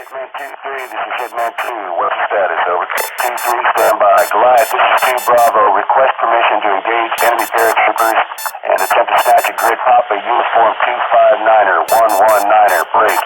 Hitman 2-3, this is Hitman 2. What's the status? Over. 2-3, stand by. Goliath, this is 2 Bravo. Request permission to engage enemy paratroopers and attempt to snatch a grid Papa Uniform 259er, 119er. Break.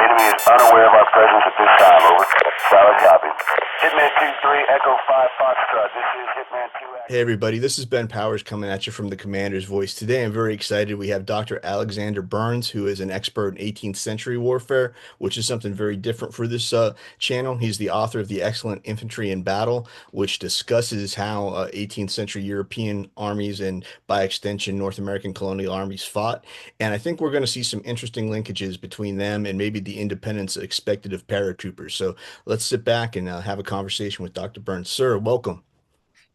Enemy is unaware of our presence at this time. Over. Solid copy. Hitman 2-3, Echo 5 Foxtrot. This is Hitman 2. Hey everybody, this is Ben Powers coming at you from the Commander's Voice. Today I'm very excited. We have Dr. Alexander Burns, who is an expert in 18th century warfare, which is something very different for this channel. He's the author of the excellent Infantry in Battle, which discusses how 18th century European armies and by extension North American colonial armies fought. And I think we're going to see some interesting linkages between them and maybe the independence expected of paratroopers. So let's sit back and have a conversation with Dr. Burns. Sir, welcome.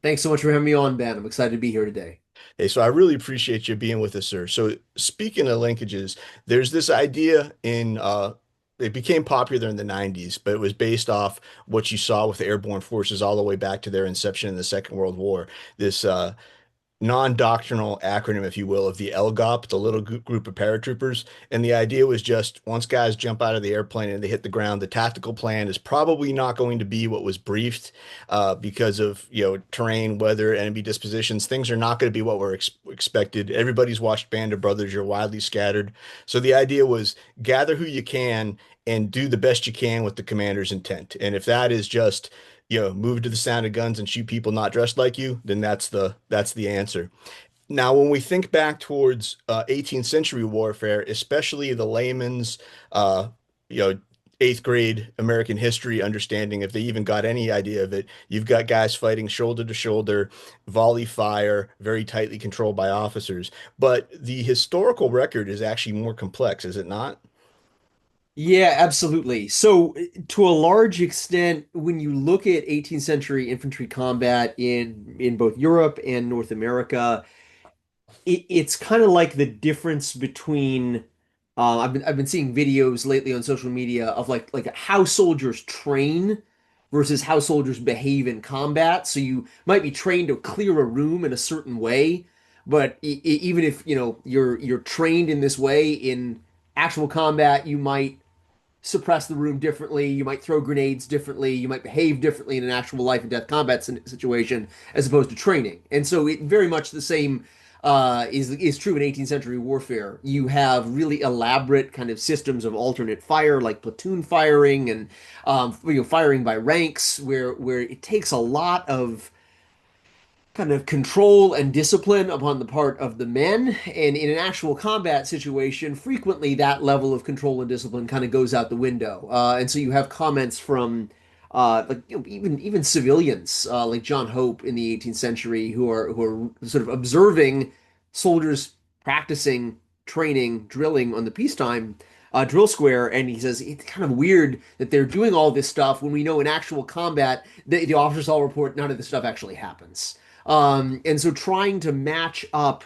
Thanks so much for having me on, Ben. I'm excited to be here today. Hey, so I really appreciate you being with us, sir. So speaking of linkages, there's this idea in it became popular in the 90s, but it was based off what you saw with the airborne forces all the way back to their inception in the Second World War. This non-doctrinal acronym, if you will, of the LGOP, the little group of paratroopers. And the idea was just once guys jump out of the airplane and they hit the ground, the tactical plan is probably not going to be what was briefed because of, terrain, weather, enemy dispositions. Things are not going to be what were expected. Everybody's watched Band of Brothers. You're widely scattered. So the idea was gather who you can and do the best you can with the commander's intent. And if that is just move to the sound of guns and shoot people not dressed like you, then that's the answer. Now, when we think back towards 18th century warfare, especially the layman's, you know, eighth grade American history understanding, if they even got any idea of it, you've got guys fighting shoulder to shoulder, volley fire, very tightly controlled by officers. But the historical record is actually more complex, is it not? Yeah, absolutely. So, to a large extent, when you look at 18th century infantry combat in both Europe and North America, it's kind of like the difference between I've been seeing videos lately on social media of like how soldiers train versus how soldiers behave in combat. So you might be trained to clear a room in a certain way, but even if you're trained in this way in actual combat, you might suppress the room differently. You might throw grenades differently. You might behave differently in an actual life and death combat situation as opposed to training. And so it very much the same is true in 18th century warfare. You have really elaborate kind of systems of alternate fire, like platoon firing and firing by ranks, where it takes a lot of kind of control and discipline upon the part of the men. And in an actual combat situation, frequently that level of control and discipline kind of goes out the window. And so you have comments from even civilians like John Hope in the 18th century who are sort of observing soldiers practicing, training, drilling on the peacetime drill square, and he says it's kind of weird that they're doing all this stuff when we know in actual combat the officers all report none of this stuff actually happens. And so trying to match up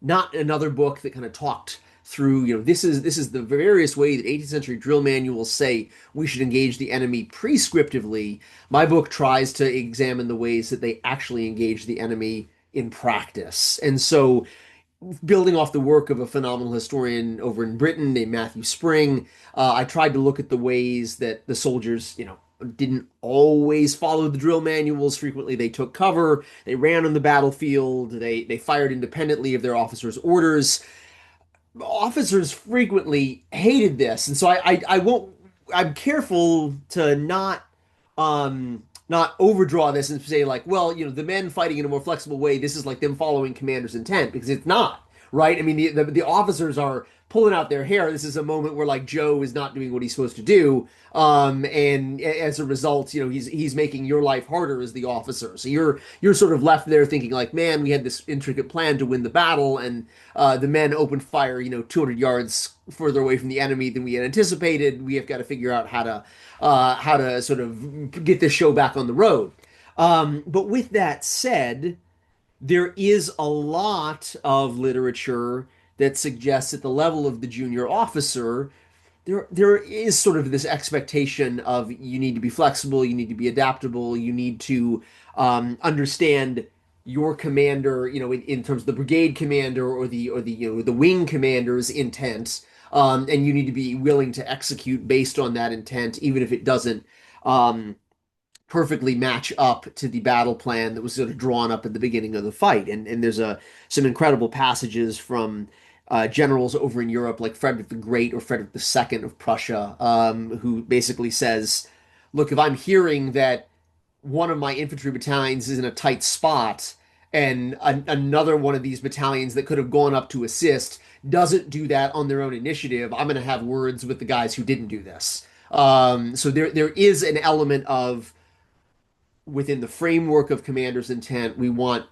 not another book that kind of talked through, this is the various way that 18th century drill manuals say we should engage the enemy prescriptively. My book tries to examine the ways that they actually engage the enemy in practice. And so building off the work of a phenomenal historian over in Britain named Matthew Spring, I tried to look at the ways that the soldiers, didn't always follow the drill manuals. Frequently, they took cover, they ran on the battlefield, they fired independently of their officers' orders. Officers frequently hated this, and so I won't. I'm careful to not overdraw this and say like, well, the men fighting in a more flexible way. This is like them following commander's intent because it's not. Right? I mean, the officers are pulling out their hair. This is a moment where like Joe is not doing what he's supposed to do, and as a result, he's making your life harder as the officer. So you're sort of left there thinking like, man, we had this intricate plan to win the battle, and the men opened fire, 200 yards further away from the enemy than we had anticipated. We have got to figure out how to sort of get this show back on the road. But with that said, there is a lot of literature that suggests at the level of the junior officer, there is sort of this expectation of you need to be flexible, you need to be adaptable, you need to understand your commander, in terms of the brigade commander or the wing commander's intent, and you need to be willing to execute based on that intent, even if it doesn't um, perfectly match up to the battle plan that was sort of drawn up at the beginning of the fight. And there's some incredible passages from generals over in Europe, like Frederick the Great or Frederick the Second of Prussia, who basically says, "Look, if I'm hearing that one of my infantry battalions is in a tight spot, and another one of these battalions that could have gone up to assist doesn't do that on their own initiative, I'm going to have words with the guys who didn't do this." So there is an element of, within the framework of commander's intent, we want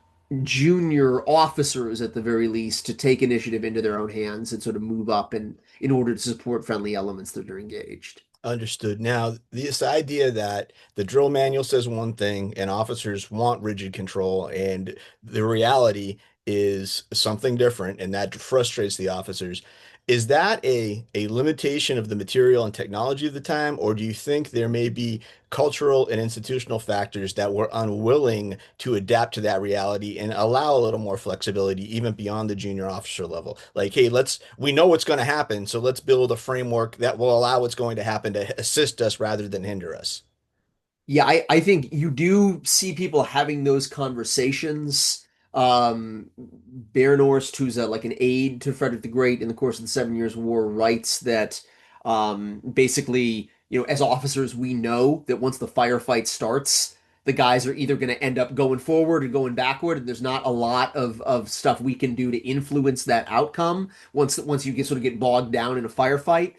junior officers at the very least to take initiative into their own hands and sort of move up and in order to support friendly elements that are engaged. Understood. Now, this idea that the drill manual says one thing and officers want rigid control, and the reality is something different, and that frustrates the officers. Is that a limitation of the material and technology of the time, or do you think there may be cultural and institutional factors that were unwilling to adapt to that reality and allow a little more flexibility even beyond the junior officer level? Like, hey, we know what's going to happen, so let's build a framework that will allow what's going to happen to assist us rather than hinder us. Yeah, I think you do see people having those conversations. Baronhorst, who's like an aide to Frederick the Great in the course of the Seven Years' War, writes that basically, as officers, we know that once the firefight starts, the guys are either going to end up going forward or going backward, and there's not a lot of stuff we can do to influence that outcome once you get bogged down in a firefight.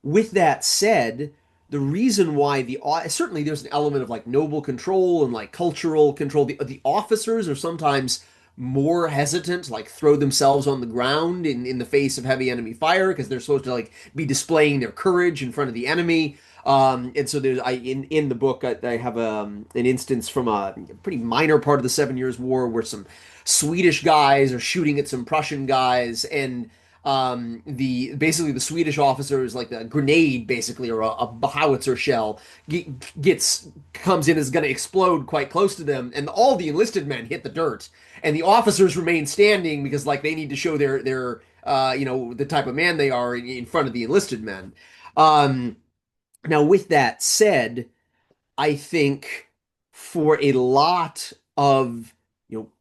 With that said, the reason why certainly there's an element of like noble control and like cultural control. The officers are sometimes more hesitant to like throw themselves on the ground in the face of heavy enemy fire because they're supposed to like be displaying their courage in front of the enemy. And so there's in the book I have an instance from a pretty minor part of the Seven Years' War where some Swedish guys are shooting at some Prussian guys, and the basically the Swedish officer is like a grenade basically, or a howitzer shell comes in, is going to explode quite close to them, and all the enlisted men hit the dirt and the officers remain standing because like they need to show their the type of man they are in front of the enlisted men. Now with that said, I think for a lot of,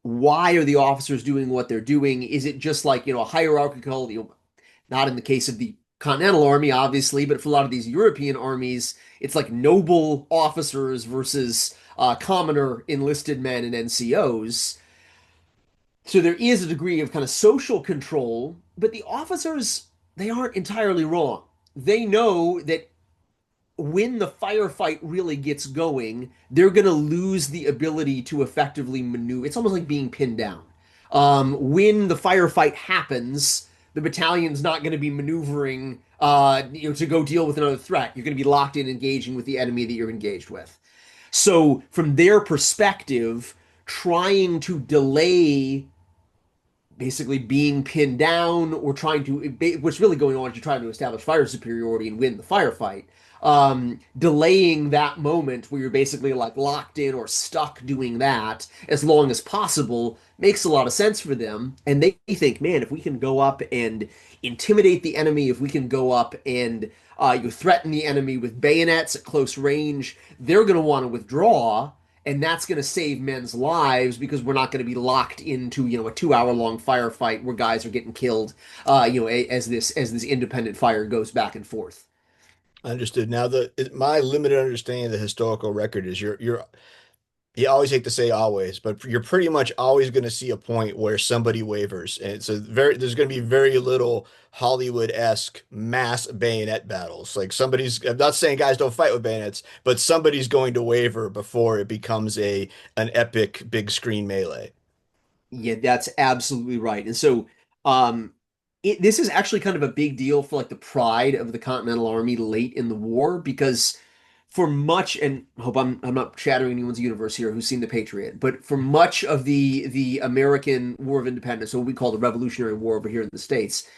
why are the officers doing what they're doing? Is it just like, a hierarchical, not in the case of the Continental Army, obviously, but for a lot of these European armies, it's like noble officers versus commoner enlisted men and NCOs. So there is a degree of kind of social control, but the officers, they aren't entirely wrong. They know that when the firefight really gets going, they're going to lose the ability to effectively maneuver. It's almost like being pinned down. When the firefight happens, the battalion's not going to be maneuvering, to go deal with another threat. You're going to be locked in engaging with the enemy that you're engaged with. So, from their perspective, trying to delay basically being pinned down or trying to, what's really going on is you're trying to establish fire superiority and win the firefight. Delaying that moment where you're basically like locked in or stuck doing that as long as possible makes a lot of sense for them. And they think, man, if we can go up and intimidate the enemy, if we can go up and you threaten the enemy with bayonets at close range, they're going to want to withdraw. And that's going to save men's lives because we're not going to be locked into, a 2 hour long firefight where guys are getting killed, as this independent fire goes back and forth. Understood. Now, my limited understanding of the historical record is you always hate to say always, but you're pretty much always going to see a point where somebody wavers, and there's going to be very little Hollywood-esque mass bayonet battles. Like I'm not saying guys don't fight with bayonets, but somebody's going to waver before it becomes an epic big screen melee. Yeah, that's absolutely right. And so, this is actually kind of a big deal for like the pride of the Continental Army late in the war because for much, and I hope I'm not shattering anyone's universe here who's seen The Patriot, but for much of the American War of Independence, what we call the Revolutionary War over here in the States,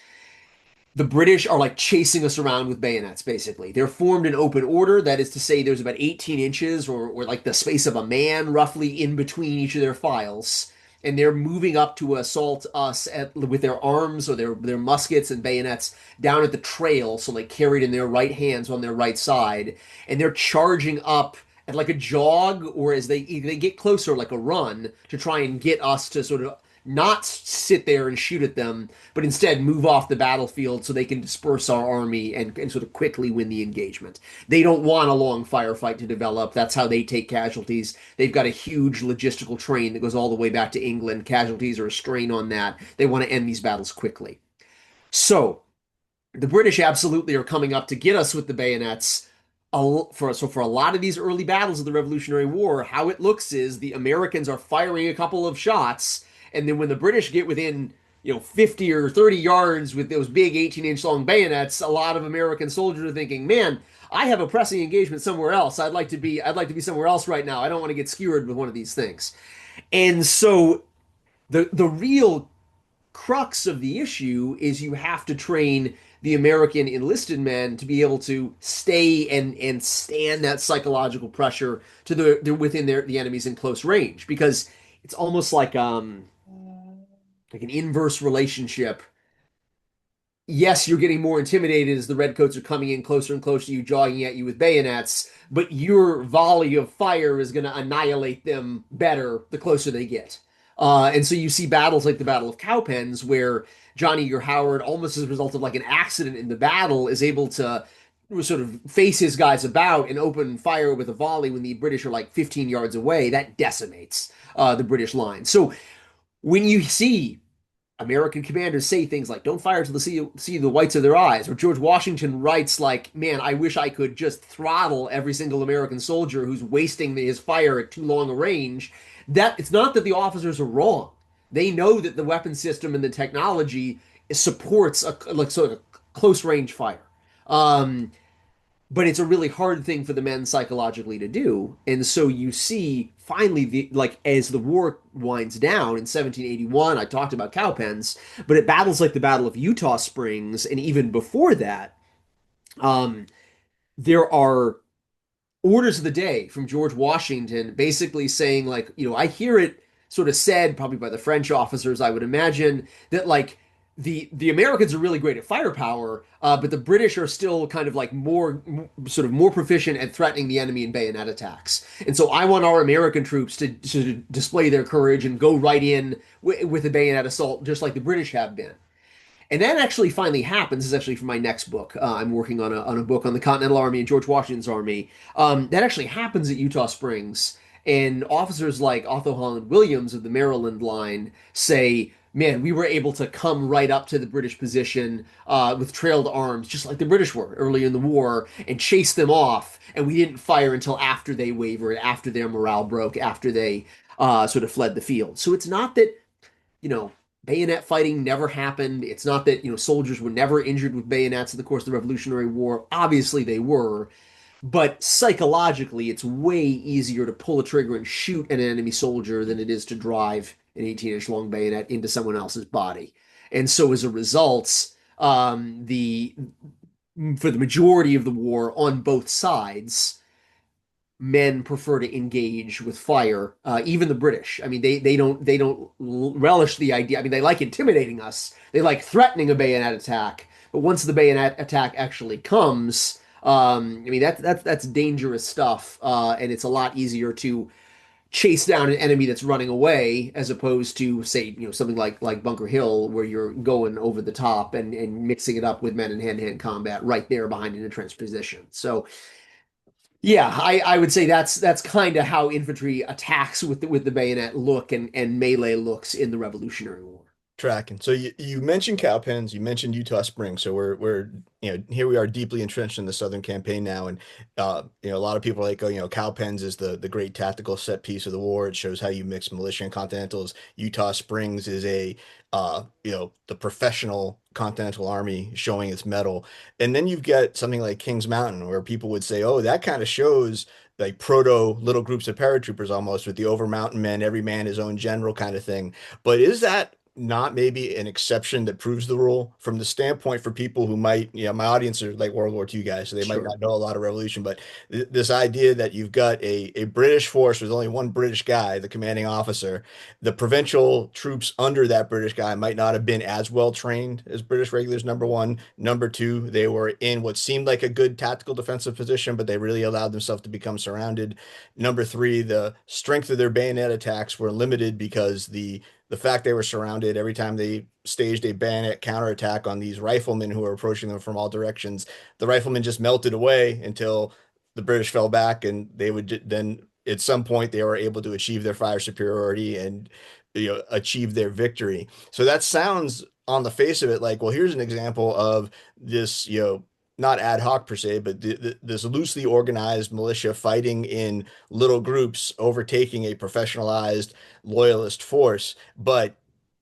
the British are like chasing us around with bayonets, basically. They're formed in open order. That is to say, there's about 18 inches or like the space of a man roughly in between each of their files. and they're moving up to assault us with their arms or their muskets and bayonets down at the trail, so like carried in their right hands on their right side, and they're charging up at like a jog or as they get closer like a run to try and get us to sort of not sit there and shoot at them, but instead move off the battlefield so they can disperse our army and sort of quickly win the engagement. They don't want a long firefight to develop. That's how they take casualties. They've got a huge logistical train that goes all the way back to England. Casualties are a strain on that. They want to end these battles quickly. So the British absolutely are coming up to get us with the bayonets. For a lot of these early battles of the Revolutionary War, how it looks is the Americans are firing a couple of shots, and then when the British get within 50 or 30 yards with those big 18-inch long bayonets, a lot of American soldiers are thinking, man, I have a pressing engagement somewhere else. I'd like to be somewhere else right now. I don't want to get skewered with one of these things. And so the real crux of the issue is you have to train the American enlisted men to be able to stay and stand that psychological pressure to within the enemies in close range, because it's almost like an inverse relationship. Yes, you're getting more intimidated as the redcoats are coming in closer and closer to you, jogging at you with bayonets, but your volley of fire is going to annihilate them better the closer they get. And so you see battles like the Battle of Cowpens, where John Eager Howard, almost as a result of like an accident in the battle, is able to sort of face his guys about and open fire with a volley when the British are like 15 yards away. That decimates the British line. So when you see American commanders say things like, don't fire till they see the whites of their eyes, or George Washington writes like, man, I wish I could just throttle every single American soldier who's wasting his fire at too long a range, that it's not that the officers are wrong. They know that the weapon system and the technology supports a like sort of close range fire. Um, but it's a really hard thing for the men psychologically to do. And so you see finally like as the war winds down in 1781, I talked about cowpens, but at battles like the Battle of Eutaw Springs and even before that, um, there are orders of the day from George Washington basically saying like, I hear it sort of said probably by the French officers, I would imagine, that like the Americans are really great at firepower, but the British are still kind of like more proficient at threatening the enemy in bayonet attacks. And so I want our American troops to display their courage and go right in with a bayonet assault, just like the British have been. And that actually finally happens. This is actually for my next book. I'm working on a book on the Continental Army and George Washington's army. That actually happens at Eutaw Springs. And officers like Otho Holland Williams of the Maryland line say, man, we were able to come right up to the British position with trailed arms, just like the British were earlier in the war, and chase them off. And we didn't fire until after they wavered, after their morale broke, after they sort of fled the field. So it's not that, you know, bayonet fighting never happened. It's not that, soldiers were never injured with bayonets in the course of the Revolutionary War. Obviously they were. But psychologically, it's way easier to pull a trigger and shoot an enemy soldier than it is to drive an 18-inch long bayonet into someone else's body. And so as a result, the for the majority of the war on both sides, men prefer to engage with fire. Even the British. I mean, they don't relish the idea. I mean, they like intimidating us. They like threatening a bayonet attack. But once the bayonet attack actually comes, I mean that's dangerous stuff, and it's a lot easier to chase down an enemy that's running away as opposed to say something like Bunker Hill, where you're going over the top and mixing it up with men in hand-to-hand combat right there behind an entrenched position. So yeah, I would say that's kind of how infantry attacks with the bayonet look and melee looks in the Revolutionary War. Tracking. So you mentioned cowpens, you mentioned Eutaw Springs. So we're here we are deeply entrenched in the Southern campaign now, and a lot of people are like, oh, cowpens is the great tactical set piece of the war. It shows how you mix militia and continentals. Eutaw Springs is a the professional Continental Army showing its mettle. And then you've got something like Kings Mountain, where people would say, oh, that kind of shows like proto little groups of paratroopers almost, with the over mountain men, every man his own general kind of thing. But is that not maybe an exception that proves the rule from the standpoint for people who might, my audience are like World War II guys, so they might Sure. not know a lot of revolution, but this idea that you've got a British force with only one British guy, the commanding officer, the provincial troops under that British guy might not have been as well trained as British regulars, number one. Number two, they were in what seemed like a good tactical defensive position, but they really allowed themselves to become surrounded. Number three, the strength of their bayonet attacks were limited because the fact they were surrounded every time they staged a bayonet counterattack on these riflemen who were approaching them from all directions, the riflemen just melted away until the British fell back, and they would then at some point they were able to achieve their fire superiority and achieve their victory. So that sounds on the face of it like, well, here's an example of this, not ad hoc per se, but this loosely organized militia fighting in little groups, overtaking a professionalized loyalist force. But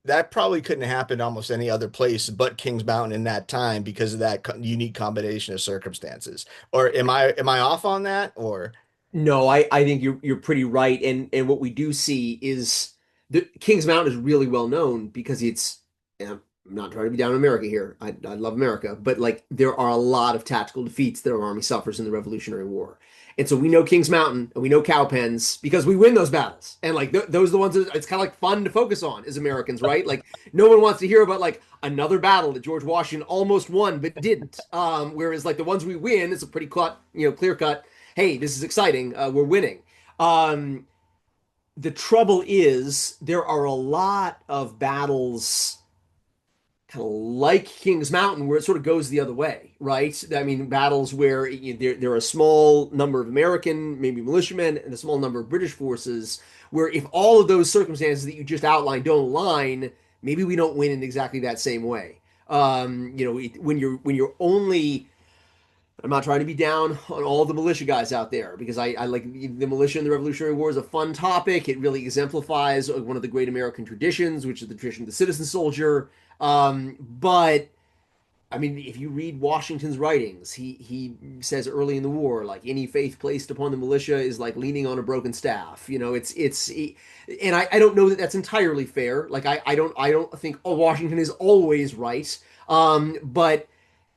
that probably couldn't happen almost any other place but Kings Mountain in that time because of that unique combination of circumstances. Or am I off on that? Or No, I think you're pretty right. And what we do see is the Kings Mountain is really well known because and I'm not trying to be down in America here. I love America, but like there are a lot of tactical defeats that our army suffers in the Revolutionary War. And so we know Kings Mountain and we know Cowpens because we win those battles. And like those are the ones that it's kind of like fun to focus on as Americans, right? Like no one wants to hear about like another battle that George Washington almost won but didn't. Whereas like the ones we win, it's a pretty clear cut, hey, this is exciting. We're winning. The trouble is there are a lot of battles kind of like Kings Mountain where it sort of goes the other way, right? I mean, battles where there are a small number of American, maybe militiamen, and a small number of British forces, where if all of those circumstances that you just outlined don't align, maybe we don't win in exactly that same way. When you're only I'm not trying to be down on all the militia guys out there because I like the militia in the Revolutionary War is a fun topic. It really exemplifies one of the great American traditions, which is the tradition of the citizen soldier. But I mean, if you read Washington's writings, he says early in the war, like any faith placed upon the militia is like leaning on a broken staff. And I don't know that that's entirely fair. Like I don't think Washington is always right. But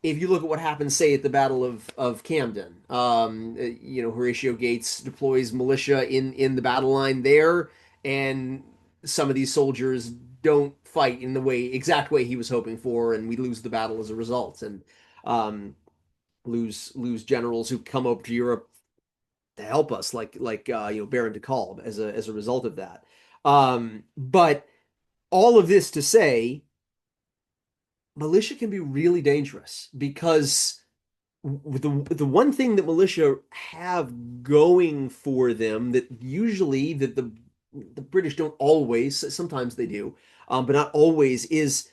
if you look at what happened, say at the Battle of Camden, Horatio Gates deploys militia in the battle line there, and some of these soldiers don't fight in the exact way he was hoping for, and we lose the battle as a result, and um, lose generals who come over to Europe to help us, like Baron de Kalb as a result of that. But all of this to say, militia can be really dangerous because the one thing that militia have going for them that usually the British don't always, sometimes they do, but not always, is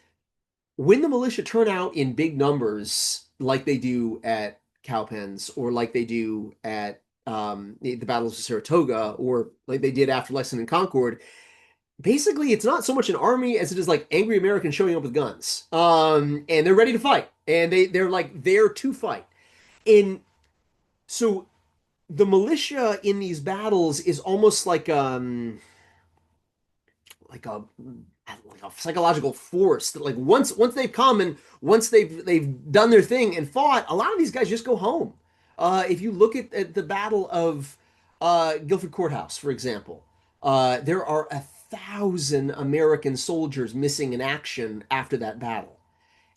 when the militia turn out in big numbers, like they do at Cowpens or like they do at the battles of Saratoga or like they did after Lexington and Concord, basically it's not so much an army as it is like angry Americans showing up with guns. And they're ready to fight. And they're like there to fight. And so the militia in these battles is almost like a like a psychological force that like once they've come and once they've done their thing and fought, a lot of these guys just go home. If you look at the Battle of Guilford Courthouse, for example, there are 1,000 American soldiers missing in action after that battle.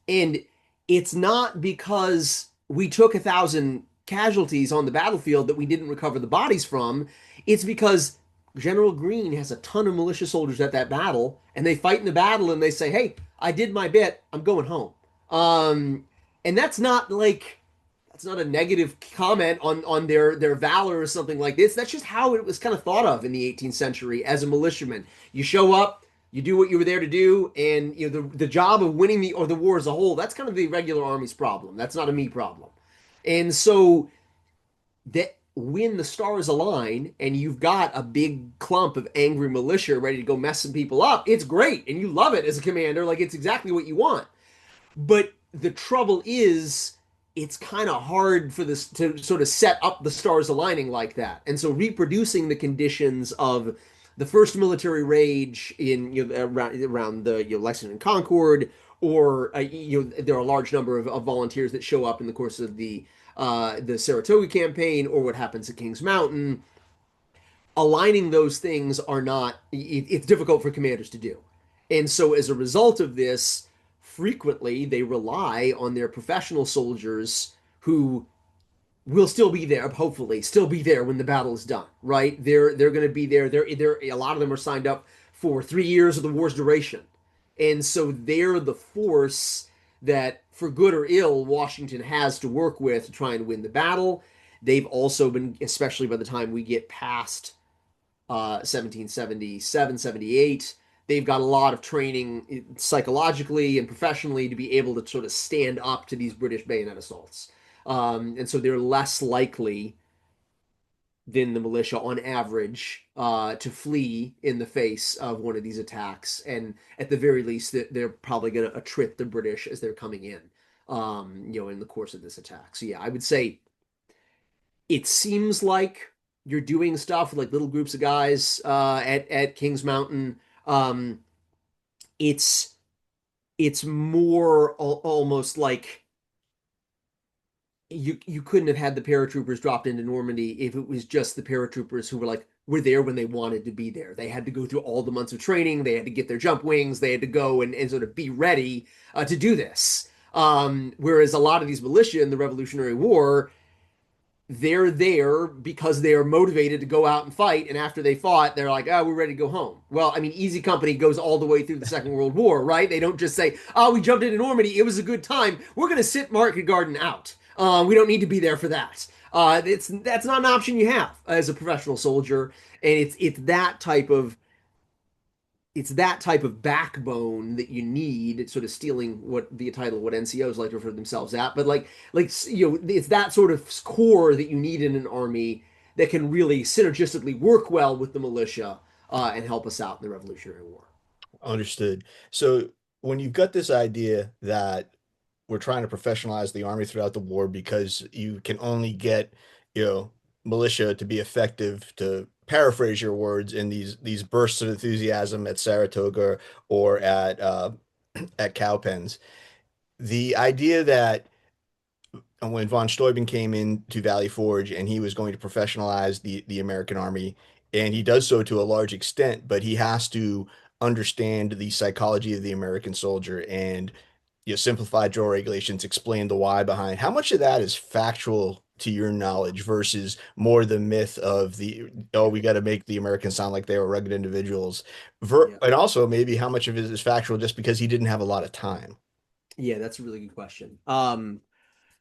And it's not because we took 1,000 casualties on the battlefield that we didn't recover the bodies from. It's because General Greene has a ton of militia soldiers at that battle, and they fight in the battle and they say, "Hey, I did my bit. I'm going home." And that's not a negative comment on their valor or something like this. That's just how it was kind of thought of in the 18th century as a militiaman. You show up, you do what you were there to do, and the job of winning the war as a whole, that's kind of the regular army's problem. That's not a me problem. And so that when the stars align and you've got a big clump of angry militia ready to go mess some people up, it's great and you love it as a commander. Like it's exactly what you want. But the trouble is it's kind of hard for this to sort of set up the stars aligning like that. And so reproducing the conditions of the first military rage in around the Lexington and Concord, or there are a large number of volunteers that show up in the course of the Saratoga campaign, or what happens at Kings Mountain. Aligning those things are not it's difficult for commanders to do. And so as a result of this, frequently they rely on their professional soldiers who will still be there, hopefully still be there when the battle is done, right? They're going to be there. They're a lot of them are signed up for 3 years of the war's duration. And so they're the force that, for good or ill, Washington has to work with to try and win the battle. They've also been, especially by the time we get past 1777, 78, they've got a lot of training psychologically and professionally to be able to sort of stand up to these British bayonet assaults. And so they're less likely than the militia on average to flee in the face of one of these attacks. And at the very least, they're probably going to attrit the British as they're coming in, in the course of this attack. So yeah, I would say it seems like you're doing stuff with like little groups of guys at Kings Mountain. Um, it's it's more almost like you couldn't have had the paratroopers dropped into Normandy if it was just the paratroopers who were there when they wanted to be there. They had to go through all the months of training. They had to get their jump wings. They had to go and sort of be ready to do this. Whereas a lot of these militia in the Revolutionary War, they're there because they are motivated to go out and fight. And after they fought, they're like, oh, we're ready to go home. Well, I mean, Easy Company goes all the way through the Second World War, right? They don't just say, oh, we jumped into Normandy. It was a good time. We're going to sit Market Garden out. We don't need to be there for that. That's not an option you have as a professional soldier. And it's that type of backbone that you need, sort of stealing what the title, what NCOs like to refer to themselves at, but it's that sort of core that you need in an army that can really synergistically work well with the militia and help us out in the Revolutionary War. Understood. So when you've got this idea that we're trying to professionalize the army throughout the war because you can only get, you know, militia to be effective, to paraphrase your words, in these bursts of enthusiasm at Saratoga or at Cowpens. The idea that when von Steuben came into Valley Forge and he was going to professionalize the American army, and he does so to a large extent, but he has to understand the psychology of the American soldier and simplify drill regulations, explain the why behind. How much of that is factual to your knowledge versus more the myth of we got to make the Americans sound like they were rugged individuals? Yeah. And also maybe how much of it is factual just because he didn't have a lot of time? Yeah, that's a really good question.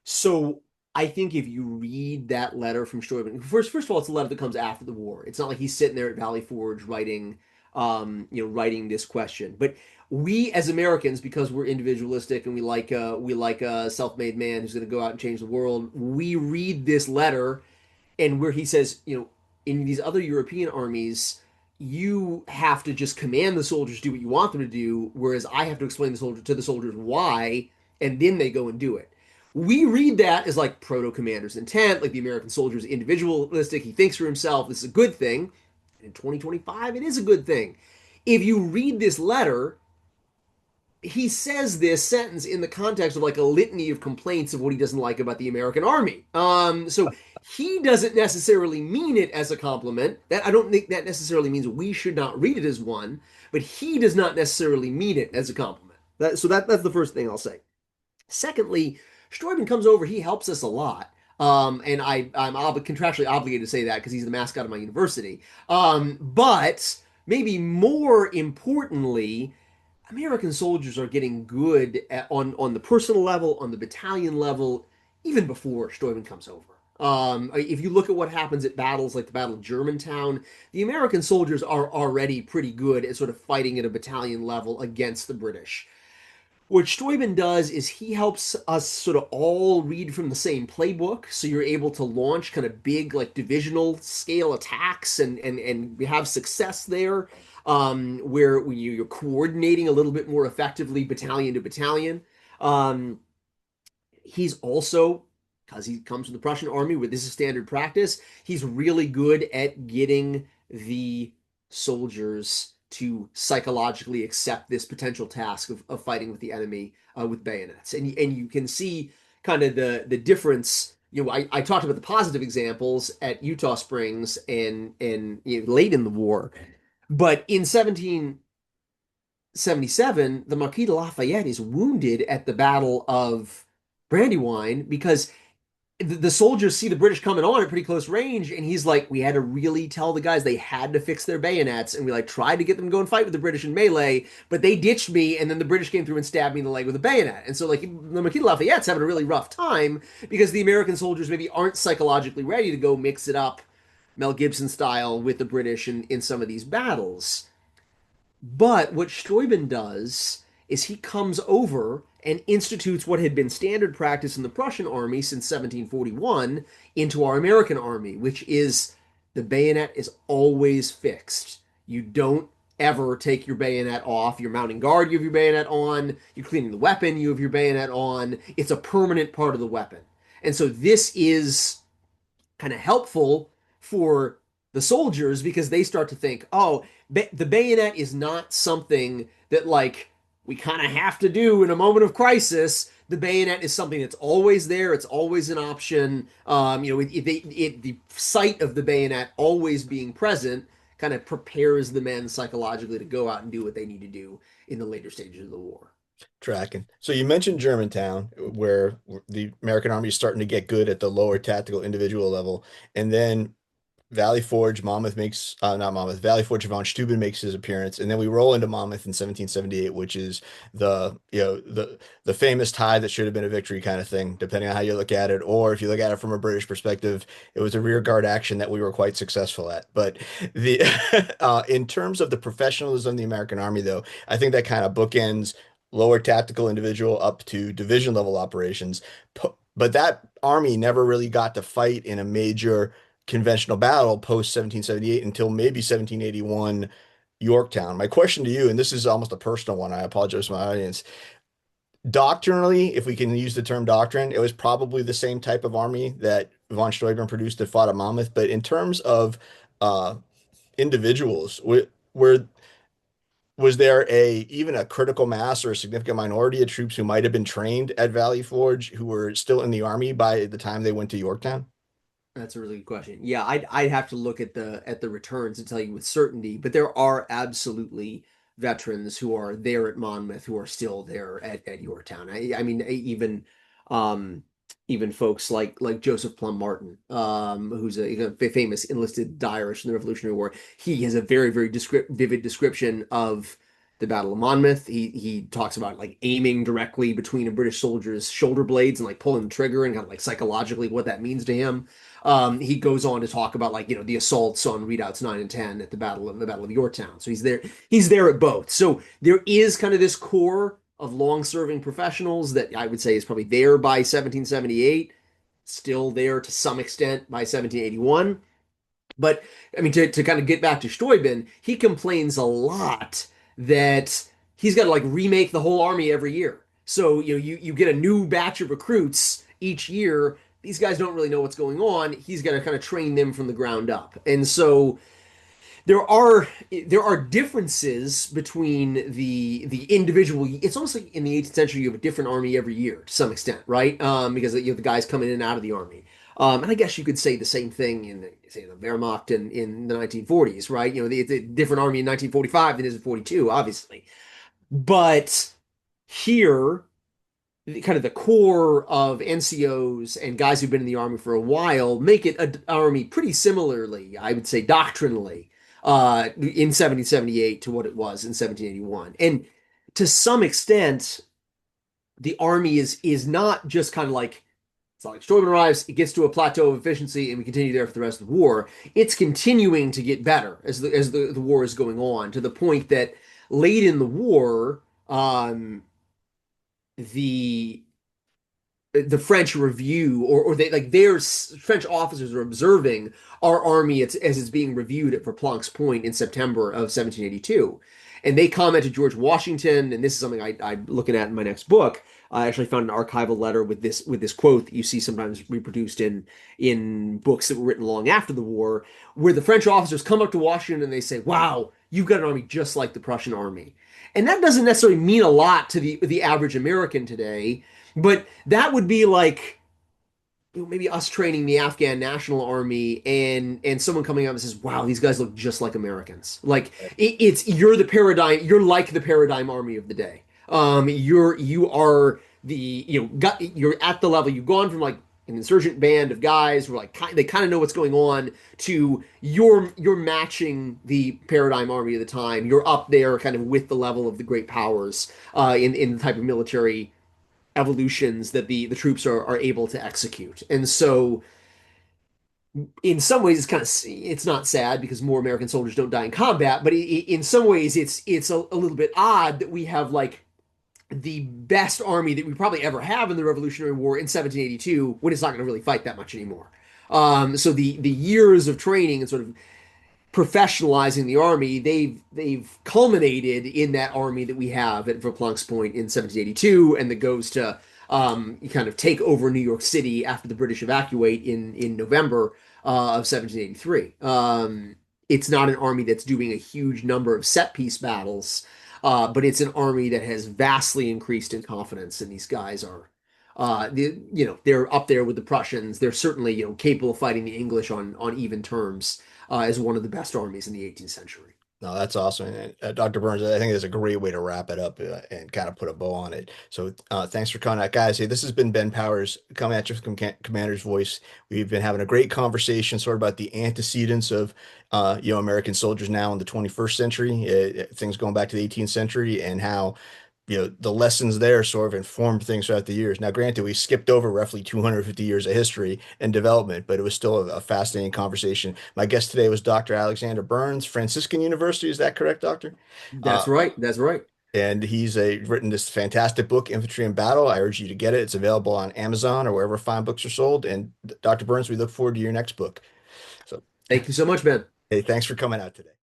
So I think if you read that letter from Steuben, first of all, it's a letter that comes after the war. It's not like he's sitting there at Valley Forge writing this question. But we as Americans, because we're individualistic and we like a self-made man who's going to go out and change the world, we read this letter and where he says, in these other European armies, you have to just command the soldiers to do what you want them to do, whereas I have to explain to the soldiers why, and then they go and do it. We read that as like proto commander's intent, like the American soldier is individualistic. He thinks for himself. This is a good thing. In 2025, it is a good thing. If you read this letter, he says this sentence in the context of like a litany of complaints of what he doesn't like about the American army. So he doesn't necessarily mean it as a compliment. That I don't think that necessarily means we should not read it as one, but he does not necessarily mean it as a compliment. That's the first thing I'll say. Secondly, Steuben comes over. He helps us a lot. And I'm contractually obligated to say that because he's the mascot of my university. But maybe more importantly, American soldiers are getting good on the personal level, on the battalion level, even before Steuben comes over. If you look at what happens at battles like the Battle of Germantown, the American soldiers are already pretty good at sort of fighting at a battalion level against the British. What Steuben does is he helps us sort of all read from the same playbook, so you're able to launch kind of big, like divisional scale attacks and have success there, where you're coordinating a little bit more effectively battalion to battalion. Um, he's also, because he comes from the Prussian army where this is standard practice, he's really good at getting the soldiers to psychologically accept this potential task of fighting with the enemy with bayonets. And you can see kind of the difference. I talked about the positive examples at Utah Springs and late in the war, but in 1777, the Marquis de Lafayette is wounded at the Battle of Brandywine because the soldiers see the British coming on at pretty close range, and he's like, we had to really tell the guys they had to fix their bayonets, and we like tried to get them to go and fight with the British in melee, but they ditched me, and then the British came through and stabbed me in the leg with a bayonet. And so like the Marquis de Lafayette's having a really rough time because the American soldiers maybe aren't psychologically ready to go mix it up Mel Gibson style with the British in some of these battles. But what Steuben does is he comes over and institutes what had been standard practice in the Prussian army since 1741 into our American army, which is the bayonet is always fixed. You don't ever take your bayonet off. You're mounting guard, you have your bayonet on. You're cleaning the weapon, you have your bayonet on. It's a permanent part of the weapon. And so this is kind of helpful for the soldiers because they start to think, oh, the bayonet is not something that like we kind of have to do in a moment of crisis. The bayonet is something that's always there. It's always an option. The sight of the bayonet always being present kind of prepares the men psychologically to go out and do what they need to do in the later stages of the war. Tracking. So you mentioned Germantown, where the American Army is starting to get good at the lower tactical individual level, and then Valley Forge, Monmouth makes not Monmouth, Valley Forge, von Steuben makes his appearance, and then we roll into Monmouth in 1778, which is the famous tie that should have been a victory kind of thing, depending on how you look at it, or if you look at it from a British perspective, it was a rear guard action that we were quite successful at. But the in terms of the professionalism of the American Army, though, I think that kind of bookends lower tactical individual up to division level operations. But that army never really got to fight in a major conventional battle post 1778 until maybe 1781 Yorktown. My question to you, and this is almost a personal one, I apologize to my audience. Doctrinally, if we can use the term doctrine, it was probably the same type of army that von Steuben produced that fought at Monmouth. But in terms of individuals, were was there even a critical mass or a significant minority of troops who might have been trained at Valley Forge who were still in the army by the time they went to Yorktown? That's a really good question. Yeah, I'd have to look at the returns to tell you with certainty, but there are absolutely veterans who are there at Monmouth who are still there at Yorktown. I mean, um, even folks like Joseph Plum Martin, who's a famous enlisted diarist in the Revolutionary War. He has a very, very vivid description of the Battle of Monmouth. He talks about like aiming directly between a British soldier's shoulder blades and like pulling the trigger and kind of like psychologically what that means to him. He goes on to talk about like the assaults on redoubts 9 and 10 at the Battle of Yorktown. So he's there at both. So there is kind of this core of long-serving professionals that I would say is probably there by 1778, still there to some extent by 1781. But I mean, to kind of get back to Steuben, he complains a lot that he's got to like remake the whole army every year. So you get a new batch of recruits each year. These guys don't really know what's going on. He's got to kind of train them from the ground up. And so there are differences between the individual. It's almost like in the 18th century you have a different army every year to some extent, right? Because you have the guys coming in and out of the army. And I guess you could say the same thing in say the Wehrmacht in the 1940s, right? It's a different army in 1945 than it is in 42, obviously. But here, kind of the core of NCOs and guys who've been in the army for a while make it an army pretty similarly, I would say doctrinally, in 1778 to what it was in 1781. And to some extent, the army is not just kind of like, it's not like Steuben arrives, it gets to a plateau of efficiency, and we continue there for the rest of the war. It's continuing to get better as the war is going on, to the point that late in the war, the French review, or they like their French officers are observing our army as it's being reviewed at Verplancks Point in September of 1782. And they comment to George Washington, and this is something I'm looking at in my next book. I actually found an archival letter with this quote that you see sometimes reproduced in books that were written long after the war, where the French officers come up to Washington and they say, "Wow, you've got an army just like the Prussian army." And that doesn't necessarily mean a lot to the average American today, but that would be like, maybe us training the Afghan National Army and someone coming up and says, "Wow, these guys look just like Americans." Like it's you're the paradigm. You're like the paradigm army of the day. You are the you're at the level. You've gone from like an insurgent band of guys who are like they kind of know what's going on to you're matching the paradigm army of the time. You're up there kind of with the level of the great powers in the type of military evolutions that the troops are able to execute. And so in some ways it's not sad because more American soldiers don't die in combat, but in some ways it's a little bit odd that we have like the best army that we probably ever have in the Revolutionary War in 1782 when it's not going to really fight that much anymore. So the years of training and sort of professionalizing the army, they've culminated in that army that we have at Verplancks Point in 1782, and that goes to kind of take over New York City after the British evacuate in November of 1783. It's not an army that's doing a huge number of set piece battles, but it's an army that has vastly increased in confidence, and these guys are. They're up there with the Prussians. They're certainly, capable of fighting the English on even terms as one of the best armies in the 18th century. No, that's awesome. And Dr. Burns, I think it's a great way to wrap it up and kind of put a bow on it. So thanks for coming out, guys. Hey, this has been Ben Powers coming at you from Commander's Voice. We've been having a great conversation sort of about the antecedents of American soldiers now in the 21st century, things going back to the 18th century, and how the lessons there sort of informed things throughout the years. Now, granted, we skipped over roughly 250 years of history and development, but it was still a fascinating conversation. My guest today was Dr. Alexander Burns, Franciscan University. Is that correct, Doctor? That's Uh, right. That's right. and he's written this fantastic book, Infantry in Battle. I urge you to get it. It's available on Amazon or wherever fine books are sold. And Dr. Burns, we look forward to your next book. So, Thank you so much, Ben. hey, thanks for coming out today.